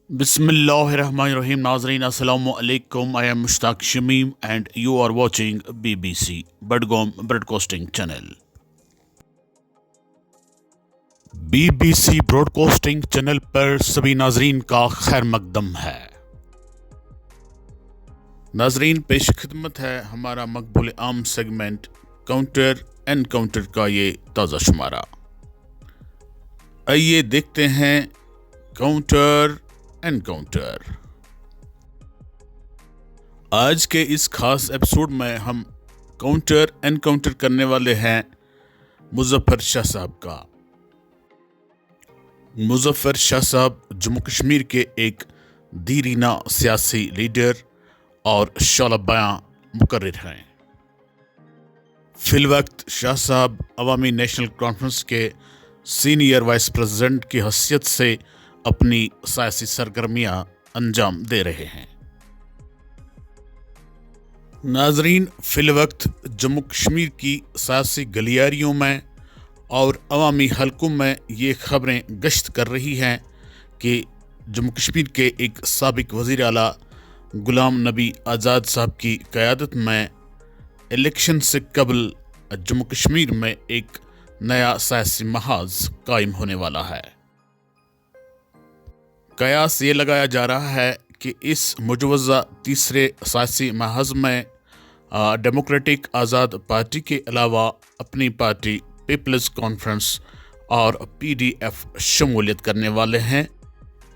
بسم اللہ الرحمن الرحیم. ناظرین السلام علیکم. I am Mushtaq Shamim and you are watching BBC Budgam broadcasting channel. BBC broadcasting channel پر سبھی ناظرین کا خیر مقدم ہے. ناظرین پیش خدمت ہے ہمارا مقبول عام سیگمنٹ کاؤنٹر انکاؤنٹر کا یہ تازہ شمارہ. آئیے دیکھتے ہیں کاؤنٹر انکاؤنٹر. آج کے اس خاص ایپیسوڈ میں ہم کاؤنٹر انکاؤنٹر کرنے والے ہیں مظفر شاہ صاحب کا. مظفر شاہ صاحب جموں کشمیر کے ایک دیرینہ سیاسی لیڈر اور شعلہ بیاں مقرر ہیں. فی الوقت شاہ صاحب عوامی نیشنل کانفرنس کے سینئر وائس پریزیڈنٹ کی حیثیت سے اپنی سیاسی سرگرمیاں انجام دے رہے ہیں. ناظرین فی الوقت جموں کشمیر کی سیاسی گلیاریوں میں اور عوامی حلقوں میں یہ خبریں گشت کر رہی ہیں کہ جموں کشمیر کے ایک سابق وزیر اعلیٰ غلام نبی آزاد صاحب کی قیادت میں الیکشن سے قبل جموں کشمیر میں ایک نیا سیاسی محاذ قائم ہونے والا ہے. قیاس یہ لگایا جا رہا ہے کہ اس مجوزہ تیسرے سیاسی محاذ میں ڈیموکریٹک آزاد پارٹی کے علاوہ اپنی پارٹی پیپلز کانفرنس اور PDF شمولیت کرنے والے ہیں،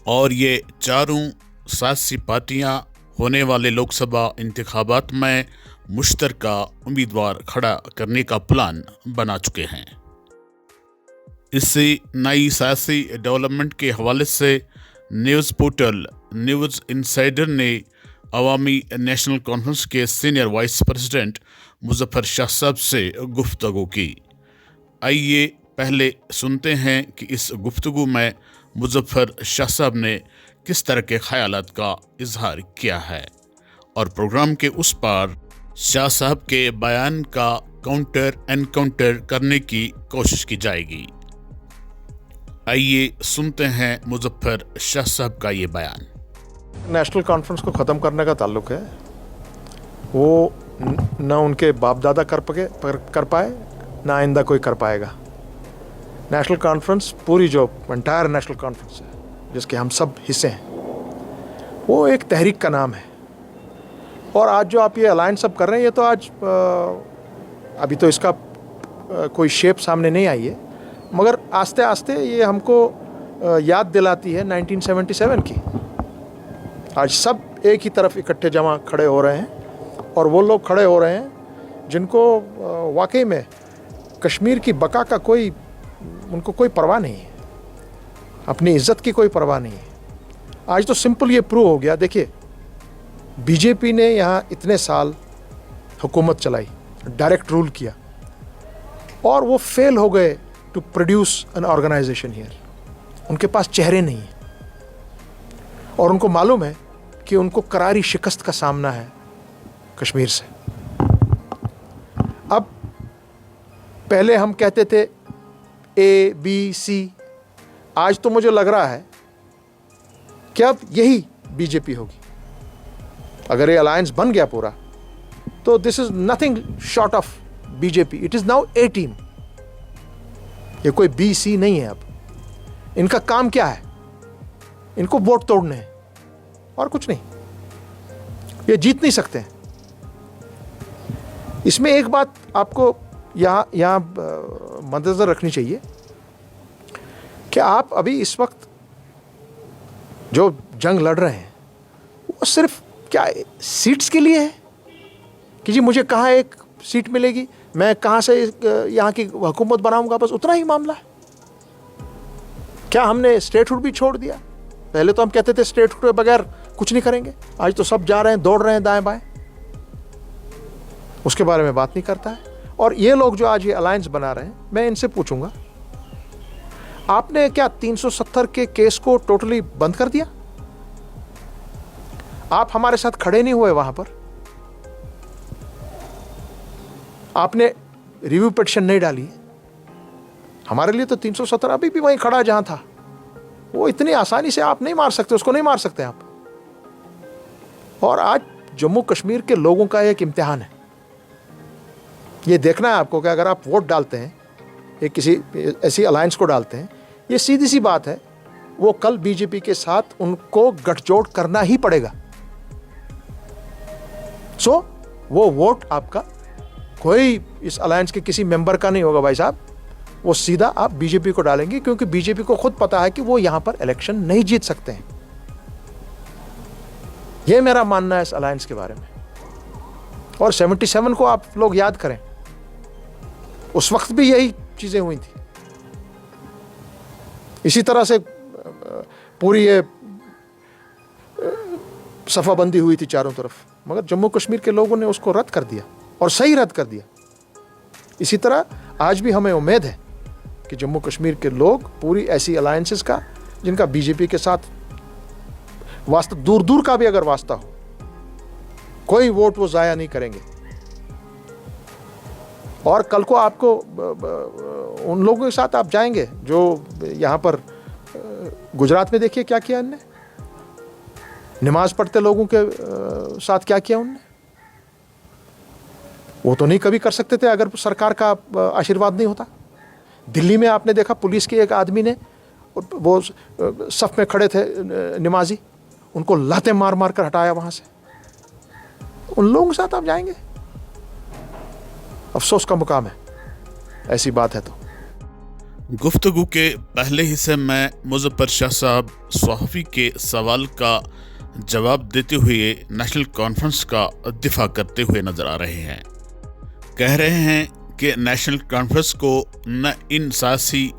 اور یہ چاروں سیاسی پارٹیاں ہونے والے لوک سبھا انتخابات میں مشترکہ امیدوار کھڑا کرنے کا پلان بنا چکے ہیں. اسی نئی سیاسی ڈیولپمنٹ کے حوالے سے نیوز پورٹل نیوز انسائیڈر نے عوامی نیشنل کانفرنس کے سینئر وائس پریزیڈنٹ مظفر شاہ صاحب سے گفتگو کی. آئیے پہلے سنتے ہیں کہ اس گفتگو میں مظفر شاہ صاحب نے کس طرح کے خیالات کا اظہار کیا ہے، اور پروگرام کے اس پار شاہ صاحب کے بیان کا کاؤنٹر انکاؤنٹر کرنے کی کوشش کی جائے گی. آئیے سنتے ہیں مظفر شاہ صاحب کا یہ بیان. نیشنل کانفرنس کو ختم کرنے کا تعلق ہے، وہ نہ ان کے باپ دادا کر پائے نہ آئندہ کوئی کر پائے گا. نیشنل کانفرنس پوری جو انٹائر نیشنل کانفرنس ہے جس کے ہم سب حصے ہیں، وہ ایک تحریک کا نام ہے. اور آج جو آپ یہ الائنس اب کر رہے ہیں، یہ تو آج ابھی تو اس کا کوئی شیپ سامنے نہیں آئی ہے، مگر آہستہ آہستہ یہ ہم کو یاد دلاتی ہے 1977 کی. آج سب ایک ہی طرف اکٹھے جمع کھڑے ہو رہے ہیں، اور وہ لوگ کھڑے ہو رہے ہیں جن کو واقعی میں کشمیر کی بقا کا ان کو کوئی پرواہ نہیں ہے، اپنی عزت کی کوئی پرواہ نہیں ہے. آج تو سمپل یہ پروو ہو گیا. دیکھیے BJP نے یہاں اتنے سال حکومت چلائی، ڈائریکٹ رول کیا، اور وہ فیل ہو گئے to produce an organisation here. ان کے پاس چہرے نہیں ہیں، اور ان کو معلوم ہے کہ ان کو کراری شکست کا سامنا ہے کشمیر سے. اب پہلے ہم کہتے تھے ABC، آج تو مجھے لگ رہا ہے کہ اب یہی BJP ہوگی. اگر یہ الائنس بن گیا پورا تو this is nothing short of BJP. It is now A team. یہ کوئی BC نہیں ہے. اب ان کا کام کیا ہے؟ ان کو ووٹ توڑنے ہیں اور کچھ نہیں. یہ جیت نہیں سکتے. اس میں ایک بات آپ کو یہاں مدنظر رکھنی چاہیے کہ آپ ابھی اس وقت جو جنگ لڑ رہے ہیں وہ صرف کیا سیٹس کے لیے ہے کہ جی مجھے کہاں ایک سیٹ ملے گی، میں کہاں سے یہاں کی حکومت بناؤں گا، بس اتنا ہی معاملہ ہے. کیا ہم نے اسٹیٹ ہوڈ بھی چھوڑ دیا؟ پہلے تو ہم کہتے تھے اسٹیٹ ہوڈ کے بغیر کچھ نہیں کریں گے. آج تو سب جا رہے ہیں، دوڑ رہے ہیں دائیں بائیں. اس کے بارے میں بات نہیں کرتا ہے. اور یہ لوگ جو آج یہ الائنس بنا رہے ہیں، میں ان سے پوچھوں گا، آپ نے کیا 370 کے کیس کو ٹوٹلی بند کر دیا؟ آپ ہمارے ساتھ کھڑے نہیں ہوئے وہاں پر. آپ نے ریویو پٹیشن نہیں ڈالی. ہمارے لیے تو 370 ابھی بھی وہیں کھڑا جہاں تھا. वो इतनी आसानी से आप नहीं मार सकते, उसको नहीं मार सकते आप। और आज जम्मू कश्मीर के लोगों का एक इम्तिहान है, ये देखना है आपको कि अगर आप वोट डालते हैं, एक किसी ऐसी अलायंस को डालते हैं, ये सीधी सी बात है, वो कल बीजेपी के साथ उनको गठजोड़ करना ही पड़ेगा। सो वो वोट आपका कोई इस अलायंस के किसी मेंबर का नहीं होगा भाई साहब, वो सीधा आप बीजेपी को डालेंगे, क्योंकि बीजेपी को खुद पता है कि वो यहां पर इलेक्शन नहीं जीत सकते हैं। ये मेरा मानना है इस अलायंस के बारे में। और 77 को आप लोग याद करें, उस वक्त भी यही चीजें हुई थी, इसी तरह से पूरी ये सफाबंदी हुई थी चारों तरफ, मगर जम्मू कश्मीर के लोगों ने उसको रद्द कर दिया, और सही रद्द कर दिया। इसी तरह आज भी हमें उम्मीद है कि जम्मू कश्मीर के लोग पूरी ऐसी अलायंसेस का, जिनका बीजेपी के साथ वास्ता, दूर दूर का भी अगर वास्ता हो, कोई वोट वो जाया नहीं करेंगे। और कल को आपको उन लोगों के साथ आप जाएंगे जो यहाँ पर गुजरात में देखिए क्या किया इनने, नमाज पढ़ते लोगों के साथ क्या किया उनने। वो तो नहीं कभी कर सकते थे अगर सरकार का आशीर्वाद नहीं होता। दिल्ली में आपने देखा पुलिस के एक आदमी ने, वो सफ में खड़े थे नमाजी, उनको लातें मार मार कर हटाया वहां से। उन लोगों के साथ आप जाएंगे, अफसोस का मुकाम है, ऐसी बात है। तो गुफ्तगू के पहले हिस्से में मुज़फ़्फ़र शाह साहब सहाफ़ी के सवाल का जवाब देते हुए नेशनल कॉन्फ्रेंस का दिफा करते हुए नजर आ रहे हैं। कह रहे हैं कि नेशनल कॉन्फ्रेंस को न इन सियासी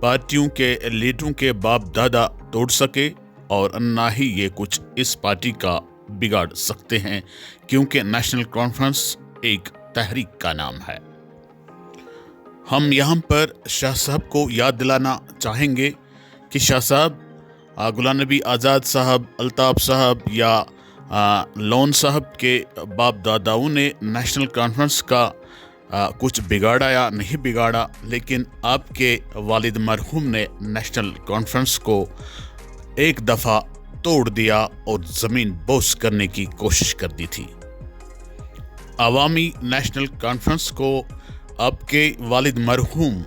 पार्टियों के लीडरों के बाप दादा तोड़ सके और न ही ये कुछ इस पार्टी का बिगाड़ सकते हैं, क्योंकि नेशनल कॉन्फ्रेंस एक तहरीक का नाम है। हम यहाँ पर शाह साहब को याद दिलाना चाहेंगे कि शाह साहब, गुलाम नबी आज़ाद साहब, अल्ताफ़ साहब या लोन साहब के बाप दादाओं ने नेशनल कॉन्फ्रेंस का कुछ बिगाड़ा या नहीं बिगाड़ा, लेकिन आपके वालिद मरहूम ने नेशनल कॉन्फ्रेंस को एक दफ़ा तोड़ दिया और ज़मीन बोस करने की कोशिश कर दी थी। अवामी नेशनल कॉन्फ्रेंस को आपके वालिद मरहूम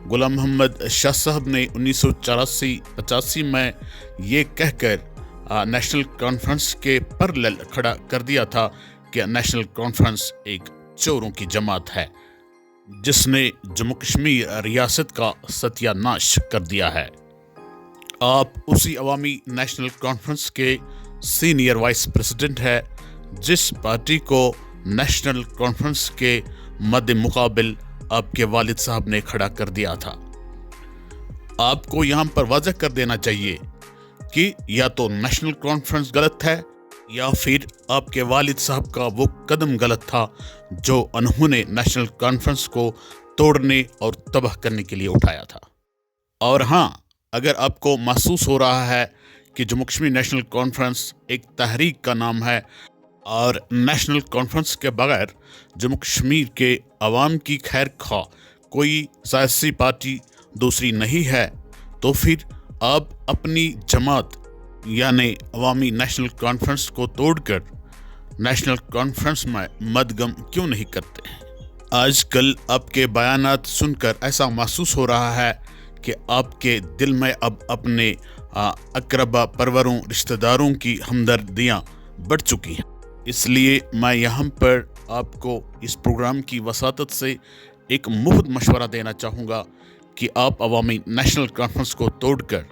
गुलाम मोहम्मद शाह साहब ने 1984-85 में ये कहकर नेशनल कॉन्फ्रेंस के पैरेलल खड़ा कर दिया था कि नेशनल कॉन्फ्रेंस एक चोरों की जमात है जिसने जम्मू कश्मीर रियासत का सत्यानाश कर दिया है। आप उसी अवामी नेशनल कॉन्फ्रेंस के सीनियर वाइस प्रेसिडेंट है जिस पार्टी को नेशनल कॉन्फ्रेंस के मद्दे मुकाबिल आपके वालिद साहब ने खड़ा कर दिया था। आपको यहाँ पर वाज़ह कर देना चाहिए कि या तो नेशनल कॉन्फ्रेंस गलत है या फिर आपके वालिद साहब का वो कदम गलत था जो उन्होंने नेशनल कॉन्फ्रेंस को तोड़ने और तबाह करने के लिए उठाया था। और हाँ, अगर आपको महसूस हो रहा है कि जम्मू कश्मीर नेशनल कॉन्फ्रेंस एक तहरीक का नाम है और नेशनल कॉन्फ्रेंस के बगैर जम्मू कश्मीर के अवाम की खैर खा कोई सियासी पार्टी दूसरी नहीं है, तो फिर आप अपनी जमात यानी अवामी नेशनल कॉन्फ्रेंस को तोड़कर नेशनल कॉन्फ्रेंस में मदगम क्यों नहीं करते हैं? आजकल आपके बयानात सुनकर ऐसा महसूस हो रहा है कि आपके दिल में अब अपने अकरबा परवरों रिश्तेदारों की हमदर्दियाँ बढ़ चुकी हैं। इसलिए मैं यहाँ पर आपको इस प्रोग्राम की वसातत से एक मुफ्त मशवरा देना चाहूँगा कि आप अवामी नेशनल कॉन्फ्रेंस को तोड़कर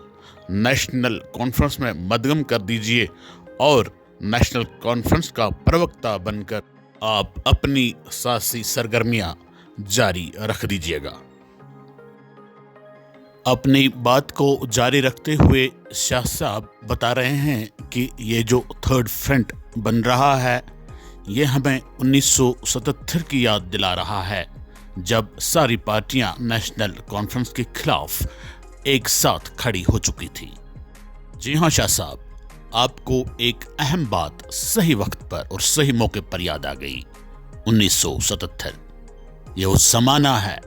नेशनल कॉन्फ्रेंस में मदगम कर दीजिए और नेशनल कॉन्फ्रेंस का प्रवक्ता बनकर आप अपनी सियासी सरगर्मियाँ जारी रख दीजिएगा। अपनी बात को जारी रखते हुए शाह साहब बता रहे हैं कि ये जो थर्ड फ्रंट बन रहा है ये हमें 1977 की याद दिला रहा है, जब सारी पार्टियां नेशनल कॉन्फ्रेंस के खिलाफ एक साथ खड़ी हो चुकी थी। जी हाँ शाह साहब, आपको एक अहम बात सही वक्त पर और सही मौके पर याद आ गई। 1977 ये वो ज़माना है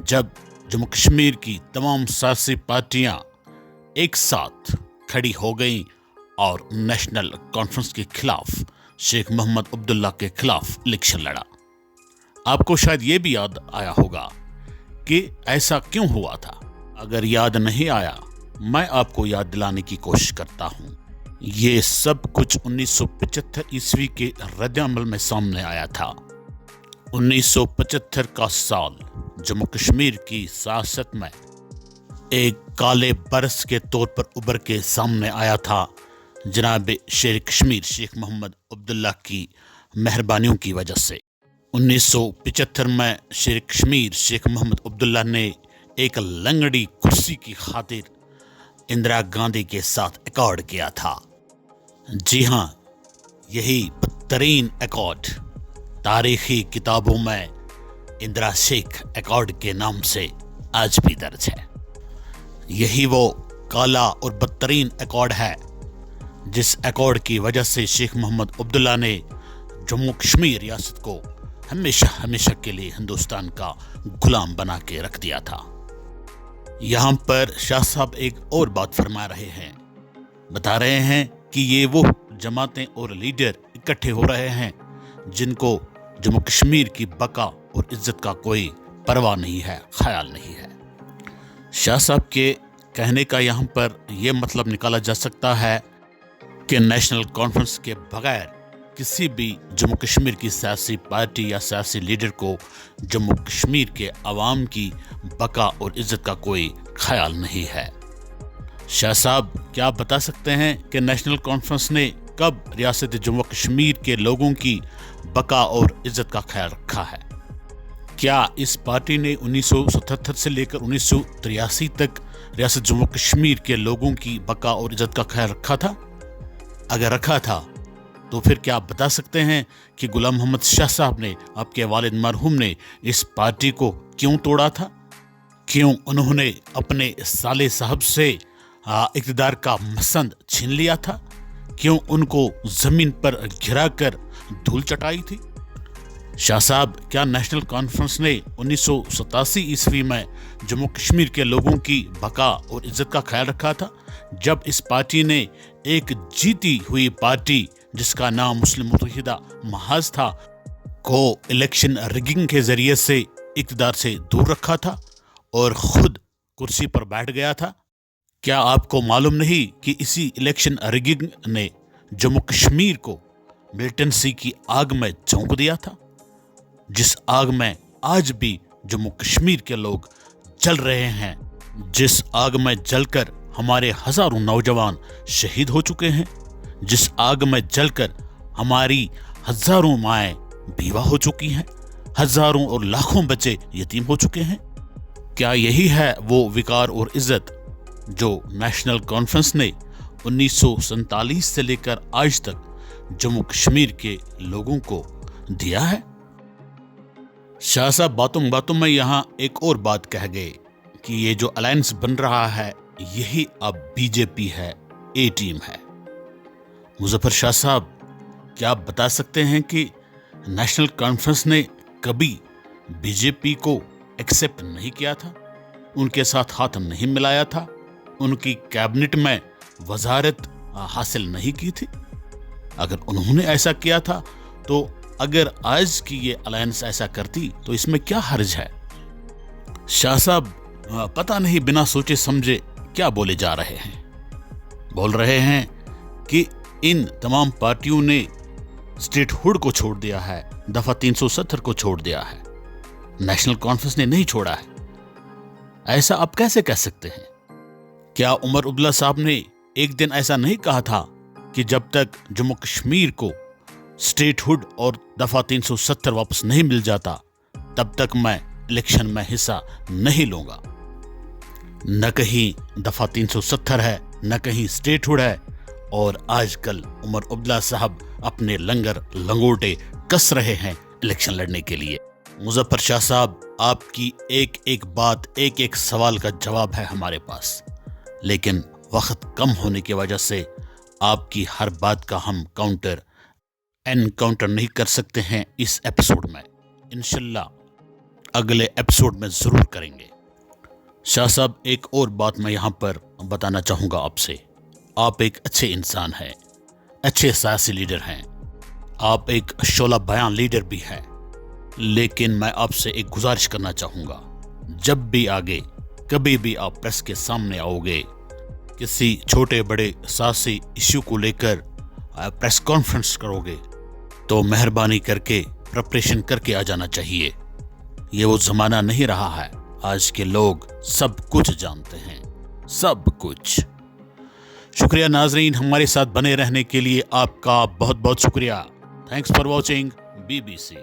जब जम्मू कश्मीर की तमाम सियासी पार्टियां एक साथ खड़ी हो गई और नेशनल कॉन्फ्रेंस के खिलाफ शेख मोहम्मद अब्दुल्ला के खिलाफ इलेक्शन लड़ा। आपको शायद ये भी याद आया होगा कि ऐसा क्यों हुआ था। अगर याद नहीं आया, मैं आपको याद दिलाने की कोशिश करता हूँ। ये सब कुछ 1975 ईस्वी के रद्द-ए-अमल में सामने आया था। 1975 का साल जम्मू कश्मीर की सियासत में एक काले बरस के तौर पर उभर के सामने आया था, जनाब शेर कश्मीर शेख मोहम्मद अब्दुल्ला की मेहरबानियों की वजह से। 1975 में शेर कश्मीर शेख मोहम्मद अब्दुल्ला ने एक लंगड़ी कुर्सी की खातिर इंदिरा गांधी के साथ अकॉर्ड किया था। जी हाँ, यही बदतरीन अकॉर्ड तारीखी किताबों में इंदिरा शेख अकॉर्ड के नाम से आज भी दर्ज है। यही वो काला और बदतरीन अकॉर्ड है जिस अकॉर्ड की वजह से शेख मोहम्मद अब्दुल्ला ने जम्मू कश्मीर रियासत को हमेशा हमेशा के लिए हिंदुस्तान का गुलाम बना के रख दिया था। यहाँ पर शाह साहब एक और बात फरमा रहे हैं, बता रहे हैं कि ये वो जमातें और लीडर इकट्ठे हो रहे हैं जिनको जम्मू कश्मीर की बका और इज्जत का कोई परवाह नहीं है, ख्याल नहीं है। शाह साहब के कहने का यहाँ पर यह मतलब निकाला जा सकता है कि नेशनल कॉन्फ्रेंस के बगैर किसी भी जम्मू कश्मीर की सियासी पार्टी या सियासी लीडर को जम्मू कश्मीर के अवाम की बका और इज्जत का कोई ख्याल नहीं है। शाह साहब, क्या आप बता सकते हैं कि नेशनल कॉन्फ्रेंस ने कब रियासत जम्मू कश्मीर के लोगों की बका और इज्जत का ख्याल रखा है? क्या इस पार्टी ने 1977 से लेकर 1983 तक रियासत जम्मू कश्मीर के लोगों की बका और इज्जत का ख्याल रखा था? अगर रखा था तो फिर क्या आप बता सकते हैं कि गुलाम मोहम्मद शाह साहब ने, आपके वालिद मरहूम ने, इस पार्टी को क्यों तोड़ा था? क्यों उन्होंने अपने साले साहब से इक़्तिदार का मसंद छीन लिया था? क्यों उनको जमीन पर गिराकर धूल चटाई थी? शाह साहब, क्या नेशनल कॉन्फ्रेंस ने 1987 ईस्वी में जम्मू कश्मीर के लोगों की बका और इज्जत का ख्याल रखा था, जब इस पार्टी ने एक जीती हुई पार्टी जिसका नाम मुस्लिम मुत्तहिदा महाज था को इलेक्शन रिगिंग के जरिए से इक़्तिदार से दूर रखा था और खुद कुर्सी पर बैठ गया था? क्या आपको मालूम नहीं कि इसी इलेक्शन रिगिंग ने जम्मू कश्मीर को मिलिटेंसी की आग में झोंक दिया था, जिस आग में आज भी जम्मू कश्मीर के लोग जल रहे हैं, जिस आग में जलकर हमारे हजारों नौजवान शहीद हो चुके हैं, जिस आग में जलकर हमारी हजारों माएं बीवा हो चुकी हैं, हजारों और लाखों बच्चे यतीम हो चुके हैं? क्या यही है वो विकार और इज्जत जो नेशनल कॉन्फ्रेंस ने 1947 से लेकर आज तक जम्मू कश्मीर के लोगों को दिया है? शाह साहब बातों बातों में यहाँ एक और बात कह गए कि ये जो अलायंस बन रहा है यही अब बीजेपी है, ए टीम है। मुजफ्फर शाह साहब, क्या आप बता सकते हैं कि नेशनल कॉन्फ्रेंस ने कभी बीजेपी को एक्सेप्ट नहीं किया था, उनके साथ हाथ नहीं मिलाया था, उनकी कैबिनेट में वजारत हासिल नहीं की थी? अगर उन्होंने ऐसा किया था तो अगर आज की ये अलायंस ऐसा करती तो इसमें क्या हर्ज है? शाह साहब पता नहीं बिना सोचे समझे क्या बोले जा रहे हैं। बोल रहे हैं कि इन तमाम पार्टियों ने स्टेटहुड को छोड़ दिया है, दफा 370 को छोड़ दिया है, नेशनल कॉन्फ्रेंस ने नहीं छोड़ा है। ऐसा आप कैसे कह सकते हैं? क्या उमर अब्दुल्ला साहब ने एक दिन ऐसा नहीं कहा था कि जब तक जम्मू कश्मीर को स्टेटहुड और दफा 370 वापस नहीं मिल जाता तब तक मैं इलेक्शन में हिस्सा नहीं लूंगा? न कहीं दफा 370 है, न कहीं स्टेटहुड है, और आजकल उमर अब्दुल्ला साहब अपने लंगर लंगोटे कस रहे हैं इलेक्शन लड़ने के लिए। मुजफ्फर शाह साहब, आपकी एक एक बात, एक एक सवाल का जवाब है हमारे पास, लेकिन वक्त कम होने की वजह से आपकी हर बात का हम एनकाउंटर नहीं कर सकते हैं इस एपिसोड में। इंशाल्लाह अगले एपिसोड में जरूर करेंगे। शाह साहब, एक और बात मैं यहाँ पर बताना चाहूँगा आपसे। आप एक अच्छे इंसान हैं, अच्छे सियासी लीडर हैं, आप एक शोला बयान लीडर भी हैं, लेकिन मैं आपसे एक गुजारिश करना चाहूँगा, जब भी आगे कभी भी आप प्रेस के सामने आओगे, किसी छोटे बड़े सियासी इश्यू को लेकर प्रेस कॉन्फ्रेंस करोगे, तो मेहरबानी करके प्रिपरेशन करके आ जाना चाहिए। ये वो ज़माना नहीं रहा है, आज के लोग सब कुछ जानते हैं, सब कुछ। शुक्रिया नाजरीन, हमारे साथ बने रहने के लिए आपका बहुत बहुत शुक्रिया। Thanks for watching BBC।